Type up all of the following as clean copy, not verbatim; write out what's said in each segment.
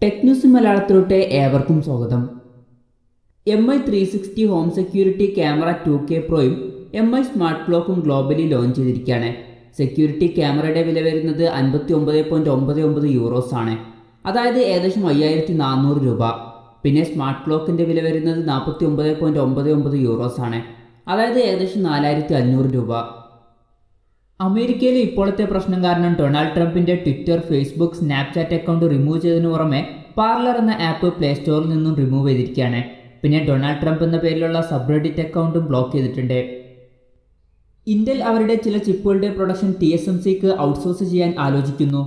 Tech news മലയാളത്തിലോട്ട് ഏവർക്കും സ്വാഗതം. MI 360 home security camera 2K പ്രോയും MI സ്മാർട്ട് ക്ലോക്കും ഗ്ലോബലി ലോഞ്ച് ചെയ്തിരിക്കുകയാണ്. സെക്യൂരിറ്റി ക്യാമറയുടെ വില വരുന്നത് 59.99 യൂറോസ് ആണ്, അതായത് ഏകദേശം 5400 രൂപ. പിന്നെ സ്മാർട്ട് ക്ലോക്കിൻ്റെ വില വരുന്നത് 49.99 യൂറോസ് ആണ്, അതായത് ഏകദേശം 4500 രൂപ. അമേരിക്കയിലെ ഇപ്പോഴത്തെ പ്രശ്നം കാരണം ഡൊണാൾഡ് ട്രംപിന്റെ Twitter, Facebook, Snapchat account remove ചെയ്തതിനു പുറമെ പാർലർ എന്ന ആപ്പ് പ്ലേ സ്റ്റോറിൽ നിന്നും റിമൂവ് ചെയ്തിരിക്കുകയാണ്. പിന്നെ ഡൊണാൾഡ് ട്രംപ് എന്ന പേരിലുള്ള സബ്റെഡിറ്റ് അക്കൗണ്ടും ബ്ലോക്ക് ചെയ്തിട്ടുണ്ട്. ഇന്റൽ അവരുടെ ചില ചിപ്പുകളുടെ പ്രൊഡക്ഷൻ TSMCക്ക് ഔട്ട്സോഴ്സ് ചെയ്യാൻ ആലോചിക്കുന്നു.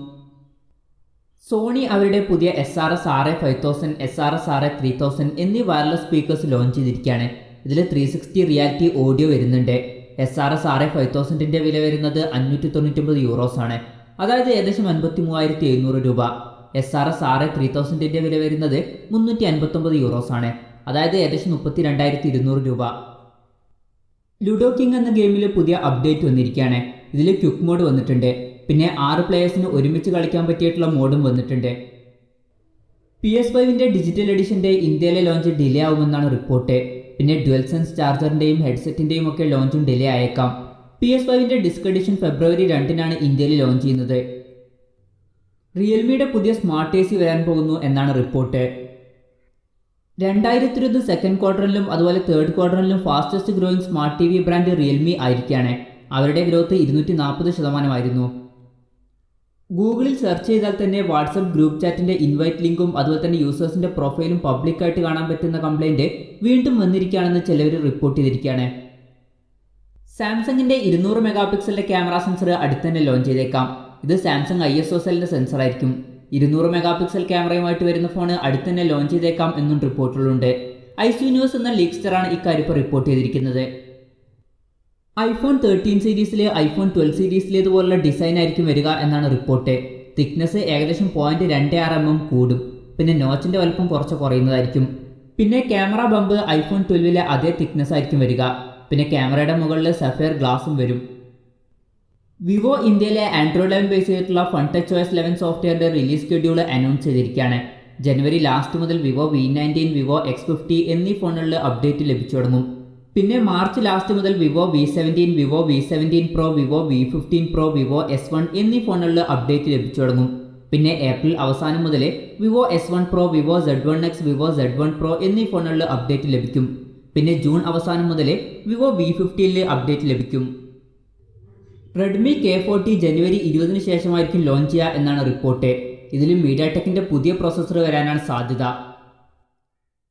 സോണി അവരുടെ പുതിയ SRS RA5000, SRS RA3000 എന്നീ വയർലെസ് സ്പീക്കേഴ്സ് ലോഞ്ച് ചെയ്തിരിക്കുകയാണ്. ഇതിൽ 360 റിയാലിറ്റി ഓഡിയോ വരുന്നുണ്ട്. SRS RA5000ന്റെ വില വരുന്നത് 599 യൂറോസ് ആണ്, അതായത് ഏകദേശം 53,700 രൂപ. SRS RA3000ന്റെ വില വരുന്നത് 359 യൂറോസ് ആണ്, അതായത് ഏകദേശം 32,200 രൂപ. ലുഡോ കിങ് എന്ന ഗെയിമിൽ പുതിയ അപ്ഡേറ്റ് വന്നിരിക്കുകയാണ്. ഇതിൽ ക്വിക്ക് മോഡ് വന്നിട്ടുണ്ട്. പിന്നെ 6 പ്ലേയേഴ്സിന് ഒരുമിച്ച് കളിക്കാൻ പറ്റിയിട്ടുള്ള മോഡും വന്നിട്ടുണ്ട്. PS5ന്റെ ഡിജിറ്റൽ എഡിഷന്റെ ഇന്ത്യയിലെ ലോഞ്ച് ഡിലേ ആവുമെന്നാണ് റിപ്പോർട്ട്. പിന്നെ ഡ്യുവൽസെൻസ് ചാർജറിന്റെയും ഹെഡ്സെറ്റിന്റെയും ഒക്കെ ലോഞ്ചും ഡിലേ ആയേക്കാം. PS5ന്റെ ഡിസ്ക് എഡിഷൻ ഫെബ്രുവരി 2-നാണ് ഇന്ത്യയിൽ ലോഞ്ച് ചെയ്യുന്നത്. റിയൽമിയുടെ പുതിയ സ്മാർട്ട് AC വരാൻ പോകുന്നു എന്നാണ് റിപ്പോർട്ട്. 2020 സെക്കൻഡ് ക്വാർട്ടറിലും അതുപോലെ തേർഡ് ക്വാർട്ടറിലും fastest growing smart TV brand Realme ആയിരിക്കുകയാണ്. അവരുടെ ഗ്രോത്ത് 240% ഗൂഗിളിൽ സെർച്ച് ചെയ്താൽ തന്നെ വാട്സപ്പ് ഗ്രൂപ്പ് ചാറ്റിന്റെ ഇൻവൈറ്റ് ലിങ്കും അതുപോലെ തന്നെ യൂസേഴ്സിന്റെ പ്രൊഫൈലും പബ്ലിക്കായിട്ട് കാണാൻ പറ്റുന്ന കംപ്ലൈന്റ് വീണ്ടും വന്നിരിക്കുകയാണെന്ന് ചിലവർ റിപ്പോർട്ട് ചെയ്തിരിക്കുകയാണ്. സാംസങ്ങിന്റെ 200 മെഗാ പിക്സലിന്റെ ക്യാമറ സെൻസർ അടുത്ത് തന്നെ ലോഞ്ച് ചെയ്തേക്കാം. ഇത് സാംസങ് ISOCELന്റെ സെൻസർ ആയിരിക്കും. 200 മെഗാ പിക്സൽ ക്യാമറയുമായിട്ട് വരുന്ന ഫോൺ അടുത്ത് തന്നെ ലോഞ്ച് ചെയ്തേക്കാം എന്നും റിപ്പോർട്ടുകളുണ്ട്. ഐസ്യു ന്യൂസ് എന്ന ലീക്സ്റ്ററാണ് ഇക്കാര്യം റിപ്പോർട്ട് ചെയ്തിരിക്കുന്നത്. iPhone 13 സീരീസിലെ iPhone 12 സീരീസിലേതുപോലുള്ള ഡിസൈൻ ആയിരിക്കും വരിക എന്നാണ് റിപ്പോർട്ട്. തിക്നെസ് ഏകദേശം 0.26 mm കൂടും. പിന്നെ നോച്ചിന്റെ വലുപ്പം കുറച്ച് കുറയുന്നതായിരിക്കും. പിന്നെ ക്യാമറ ബമ്പ് iPhone 12ലെ അതേ തിക്നെസ് ആയിരിക്കും വരിക. പിന്നെ ക്യാമറയുടെ മുകളിൽ സഫയർ ഗ്ലാസും വരും. വിവോ ഇന്ത്യയിലെ ആൻഡ്രോയിഡ് 11 ബേസ് ചെയ്തിട്ടുള്ള FunTouch OS 11 സോഫ്റ്റ്വെയറിന്റെ റിലീസ് ഷെഡ്യൂൾ അനൗൺസ് ചെയ്തിരിക്കുകയാണ്. ജനുവരി ലാസ്റ്റ് മുതൽ വിവോ V19, വിവോ X50 എന്നീ ഫോണുകളിൽ അപ്ഡേറ്റ് ലഭിച്ചു തുടങ്ങും. പിന്നെ മാർച്ച് ലാസ്റ്റ് മുതൽ Vivo V17, Vivo V17 Pro, Vivo V15 Pro, Vivo S1 എന്നീ ഫോണുകളിൽ അപ്ഡേറ്റ് ലഭിച്ചു തുടങ്ങും. പിന്നെ ഏപ്രിൽ അവസാനം മുതൽ Vivo S1 Pro, Vivo Z1X, Vivo Z1 Pro എന്നീ ഫോണുകളിൽ അപ്ഡേറ്റ് ലഭിക്കും. പിന്നെ ജൂൺ അവസാനം മുതൽ വിവോ V15 അപ്ഡേറ്റ് ലഭിക്കും. റെഡ്മി K40 ജനുവരി 20-ന് ശേഷമായിരിക്കും ലോഞ്ച് ചെയ്യുക എന്നാണ് റിപ്പോർട്ട്. ഇതിൽ മീഡിയാടെക്കിന്റെ പുതിയ പ്രോസസ്സർ വരാനാണ് സാധ്യത.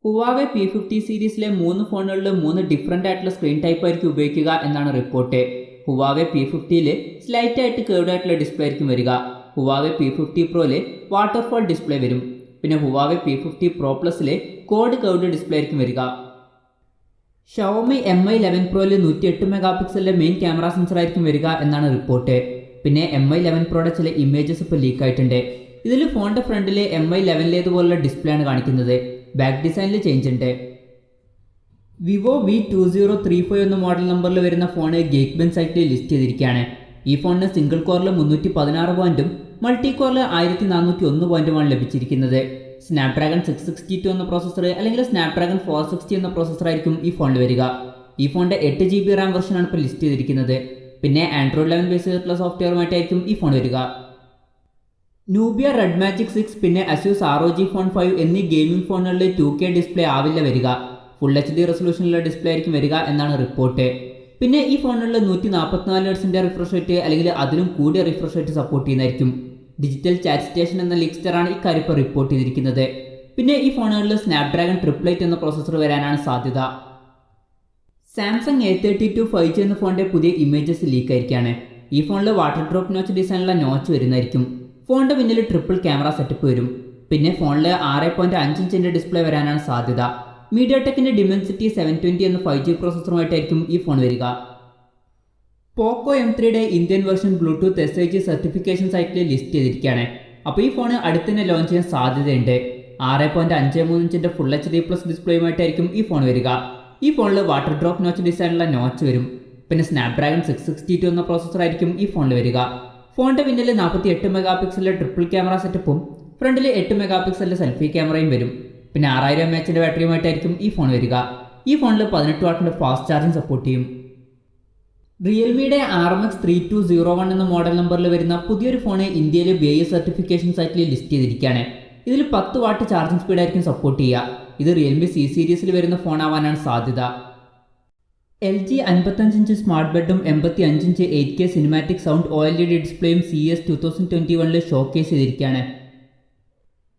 ഹുവാവെ P50 സീരീസിലെ 3 ഫോണുകളിൽ 3 ഡിഫറൻ്റ് ആയിട്ടുള്ള സ്ക്രീൻ ടൈപ്പ് ആയിരിക്കും ഉപയോഗിക്കുക എന്നാണ് റിപ്പോർട്ട്. ഹുവാവെ P50ൽ സ്ലൈറ്റ് ആയിട്ട് കേർവ്ഡ് ആയിട്ടുള്ള ഡിസ്പ്ലേ ആയിരിക്കും വരിക. ഹുവാവെ P50 Proയിൽ വാട്ടർഫോൾ ഡിസ്പ്ലേ വരും. പിന്നെ ഹുവാവെ P50 Pro Plusൽ കോഡ് കേർവ്ഡ് ഡിസ്പ്ലേ ആയിരിക്കും വരിക. ഷവോമി MI 11 Proയിൽ 108 മെഗാ പിക്സലിന്റെ മെയിൻ ക്യാമറ സെൻസർ ആയിരിക്കും വരിക എന്നാണ് റിപ്പോർട്ട്. പിന്നെ MI 11 Proയുടെ ചില ഇമേജസ് ഇപ്പോൾ ലീക്ക് ആയിട്ടുണ്ട്. ഇതിൽ ഫോണിന്റെ ഫ്രണ്ടിൽ MI 11ലേതുപോലുള്ള ഡിസ്പ്ലേ ആണ് കാണിക്കുന്നത്. ബാക്ക് ഡിസൈനിൽ ചേഞ്ച് ഉണ്ട്. വിവോ V2035 എന്ന മോഡൽ നമ്പറിൽ വരുന്ന ഫോൺ ഗേക്ക് ബെഞ്ച് സൈറ്റിൽ ലിസ്റ്റ് ചെയ്തിരിക്കുകയാണ്. ഈ ഫോണിന് സിംഗിൾ കോറിൽ 316 പോയിന്റും മൾട്ടി കോറിൽ 1401 പോയിന്റുമാണ് ലഭിച്ചിരിക്കുന്നത്. സ്നാപ്ഡ്രാഗൺ 662 എന്ന പ്രോസസ്സർ അല്ലെങ്കിൽ സ്നാപ്ഡ്രാഗൺ 460 എന്ന പ്രോസസ്സർ ആയിരിക്കും ഈ ഫോണിൽ വരിക. ഈ ഫോണിന്റെ 8GB RAM വെർഷനാണ് ഇപ്പോൾ ലിസ്റ്റ് ചെയ്തിരിക്കുന്നത്. പിന്നെ ആൻഡ്രോയിഡ് 11 ബേസ് ചെയ്തിട്ടുള്ള സോഫ്റ്റ്വെയറുമായിട്ടായിരിക്കും ഈ ഫോൺ വരിക. നൂബിയ റെഡ് മാജിക് 6 പിന്നെ Asus ROG Phone 5 എന്നീ ഗെയിമിംഗ് ഫോണുകളിൽ 2K ഡിസ്പ്ലേ ആവില്ല വരിക. ഫുൾ HD റെസൊല്യൂഷനിലുള്ള ഡിസ്പ്ലേ ആയിരിക്കും വരിക എന്നാണ് റിപ്പോർട്ട്. പിന്നെ ഈ ഫോണുകളിൽ 144 Hz റിഫ്രഷ് റേറ്റ് അല്ലെങ്കിൽ അതിലും കൂടിയ റിഫ്രഷ് റേറ്റ് സപ്പോർട്ട് ചെയ്യുന്നതായിരിക്കും. ഡിജിറ്റൽ ചാറ്റ് സ്റ്റേഷൻ എന്ന ലീക്സ്റ്ററാണ് ഇക്കാര്യം റിപ്പോർട്ട് ചെയ്തിരിക്കുന്നത്. പിന്നെ ഈ ഫോണുകളിൽ സ്നാപ്ഡ്രാഗൺ 888 എന്ന പ്രോസസ്സർ വരാനാണ് സാധ്യത. സാംസങ് A32 5G എന്ന ഫോണിന്റെ പുതിയ ഇമേജസ് ലീക്ക് ആയിരിക്കുകയാണ്. ഈ ഫോണിൽ വാട്ടർ ഡ്രോപ്പ് നോച്ച് ഡിസൈനുള്ള നോച്ച് വരുന്നതായിരിക്കും. ഫോണിന്റെ പിന്നിൽ ട്രിപ്പിൾ ക്യാമറ സെറ്റപ്പ് വരും. പിന്നെ ഫോണിൽ 6.5 ഇഞ്ചിന്റെ ഡിസ്പ്ലേ വരാനാണ് സാധ്യത. മീഡിയാടെക്കിന്റെ ഡിമെൻസിറ്റി 720 എന്ന 5G പ്രോസസ്സറുമായിട്ടായിരിക്കും ഈ ഫോൺ വരിക. പോക്കോ M3യുടെ Indian version Bluetooth SIG certification സൈറ്റിൽ ലിസ്റ്റ് ചെയ്തിരിക്കുകയാണ്. അപ്പോൾ ഈ ഫോൺ അടുത്ത് തന്നെ ലോഞ്ച് ചെയ്യാൻ സാധ്യതയുണ്ട്. 6.53 ഇഞ്ചിന്റെ ഫുൾ HD+ ഡിസ്പ്ലേയുമായിട്ടായിരിക്കും ഈ ഫോൺ വരിക. ഈ ഫോണിൽ വാട്ടർ ഡ്രോപ്പ് നോച്ച് ഡിസൈനുള്ള നോച്ച് വരും. പിന്നെ സ്നാപ്ഡ്രാഗൺ 662 എന്ന പ്രോസസ്സർ ആയിരിക്കും ഈ ഫോണിൽ വരിക. ഫോണിന്റെ പിന്നിൽ 48 മെഗാ പിക്സലിലെ ട്രിപ്പിൾ ക്യാമറ സെറ്റപ്പും ഫ്രണ്ടിൽ 8 മെഗാ പിക്സലിൻ്റെ സെൽഫി ക്യാമറയും വരും. പിന്നെ 6000 mAh ബാറ്ററിയുമായിട്ടായിരിക്കും ഈ ഫോൺ വരിക. ഈ ഫോണിൽ 18 വാട്ടിൻ്റെ ഫാസ്റ്റ് ചാർജിങ് സപ്പോർട്ട് ചെയ്യും. റിയൽമിയുടെ RMX 3201 എന്ന മോഡൽ നമ്പറിൽ വരുന്ന പുതിയൊരു ഫോൺ ഇന്ത്യയിൽ BIS സർട്ടിഫിക്കേഷൻ സൈറ്റിൽ ലിസ്റ്റ് ചെയ്തിരിക്കുകയാണ്. ഇതിൽ 10 വാട്ട് ചാർജിങ് സ്പീഡായിരിക്കും സപ്പോർട്ട് ചെയ്യുക. ഇത് റിയൽമി C സീരീസിൽ വരുന്ന ഫോണാവാനാണ് സാധ്യത. LG 55 ഇഞ്ച് സ്മാർട്ട് ബെഡും 85 inch 8K cinematic sound OLED ഡിസ്പ്ലേയും CES 2021 ഷോക്കേസ് ചെയ്തിരിക്കുകയാണ്.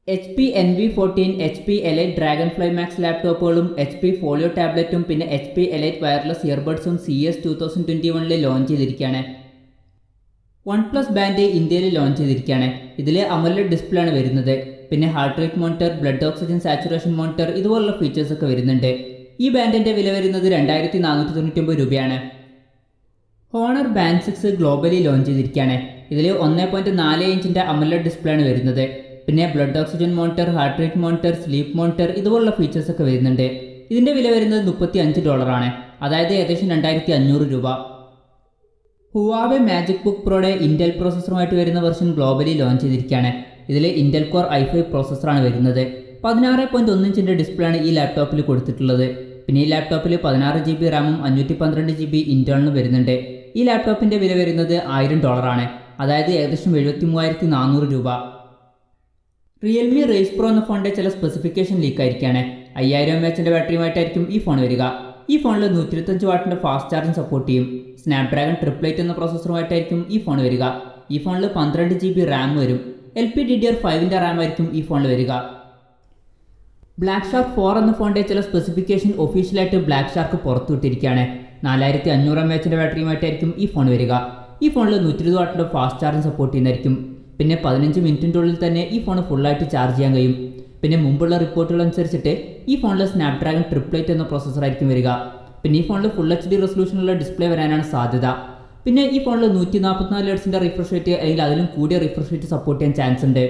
HP NV14, HP Elite Dragonfly Max ലാപ്ടോപ്പുകളും HP ഫോളിയോ ടാബ്ലറ്റും പിന്നെ HP Elite വയർലെസ് ഇയർബഡ്സും CES 2021 ലോഞ്ച് ചെയ്തിരിക്കുകയാണ്. OnePlus ബാൻഡ് ഇന്ത്യയിൽ ലോഞ്ച് ചെയ്തിരിക്കുകയാണ്. ഇതിൽ AMOLED ഡിസ്പ്ലേ ആണ് വരുന്നത്. പിന്നെ heart rate monitor, blood oxygen saturation monitor ഇതുപോലുള്ള ഫീച്ചേഴ്സൊക്കെ വരുന്നുണ്ട്. ഈ ബാൻഡിൻ്റെ വില വരുന്നത് 2499 രൂപയാണ്. ഹോണർ ബാൻഡ് 6 ഗ്ലോബലി ലോഞ്ച് ചെയ്തിരിക്കുകയാണ്. ഇതിൽ 1.4 ഇഞ്ചിൻ്റെ AMOLED ഡിസ്പ്ലേ ആണ് വരുന്നത്. പിന്നെ blood oxygen monitor, heart rate monitor, sleep monitor ഇതുപോലുള്ള ഫീച്ചേഴ്സൊക്കെ വരുന്നുണ്ട്. ഇതിൻ്റെ വില വരുന്നത് $35, അതായത് ഏകദേശം 2500 രൂപ. ഹുവാവെ മാജിക് ബുക്ക് പ്രോയുടെ ഇന്റൽ പ്രോസസ്സറുമായിട്ട് വരുന്ന വെർഷൻ ഗ്ലോബലി ലോഞ്ച് ചെയ്തിരിക്കുകയാണ്. ഇതിൽ ഇന്റൽ കോർ i5 പ്രോസസ്സറാണ് വരുന്നത്. 16.1 ഇഞ്ചിൻ്റെ ഡിസ്പ്ലേ ആണ് ഈ ലാപ്ടോപ്പിൽ കൊടുത്തിട്ടുള്ളത്. പിന്നെ ഈ ലാപ്ടോപ്പിൽ 16 GB റാമും 512 GB ഇന്റേണലും വരുന്നുണ്ട്. ഈ ലാപ്ടോപ്പിൻ്റെ വില വരുന്നത് $1000, അതായത് ഏകദേശം 73,400 രൂപ. റിയൽമി റേസ് പ്രോ എന്ന ഫോണിൻ്റെ ചില സ്പെസിഫിക്കേഷൻ ലീക്ക് ആയിരിക്കുകയാണ്. 5000 mAh ബാറ്ററിയുമായിട്ടായിരിക്കും ഈ ഫോൺ വരിക. ഈ ഫോണിൽ 125 വാട്ടിൻ്റെ ഫാസ്റ്റ് ചാർജിങ് സപ്പോർട്ട് ചെയ്യും. സ്നാപ്ഡ്രാഗൺ 888 എന്ന പ്രോസസ്സറുമായിട്ടായിരിക്കും ഈ ഫോൺ വരിക. ഈ ഫോണിൽ 12 GB റാം വരും. LPDDR5 റാം ആയിരിക്കും ഈ ഫോണിൽ വരിക. ബ്ലാക്ക് ഷാർക്ക് 4 എന്ന ഫോണിൻ്റെ ചില സ്പെസിഫിക്കേഷൻ ഒഫീഷ്യലായിട്ട് ബ്ലാക്ക് ഷാർക്ക് പുറത്തുവിട്ടിരിക്കുകയാണ്. 4500 mAh ബാറ്ററിയുമായിട്ടായിരിക്കും ഈ ഫോൺ വരിക. ഈ ഫോണിൽ 120 വാട്ടിൻ്റെ ഫാസ്റ്റ് ചാർജിങ് സപ്പോർട്ട് ചെയ്യുന്നതായിരിക്കും. പിന്നെ 15 മിനിറ്റിൻ്റെ ഉള്ളിൽ തന്നെ ഈ ഫോൺ ഫുള്ളായിട്ട് ചാർജ് ചെയ്യാൻ കഴിയും. പിന്നെ മുമ്പുള്ള റിപ്പോർട്ടുകൾ അനുസരിച്ചിട്ട് ഈ ഫോണിൽ സ്നാപ്ഡ്രാഗൺ 888 എന്ന പ്രോസസ്സറായിരിക്കും വരിക. പിന്നെ ഈ ഫോണിൽ ഫുൾ HD റെസൊല്യൂഷനുള്ള ഡിസ്പ്ലേ വരാനാണ് സാധ്യത. പിന്നെ ഈ ഫോണിൽ 144 Hz റിഫ്രഷ് റേറ്റ് അല്ലെങ്കിൽ അതിലും കൂടിയ റിഫ്രഷ് റേറ്റ് സപ്പോർട്ട് ചെയ്യാൻ ചാൻസ് ഉണ്ട്.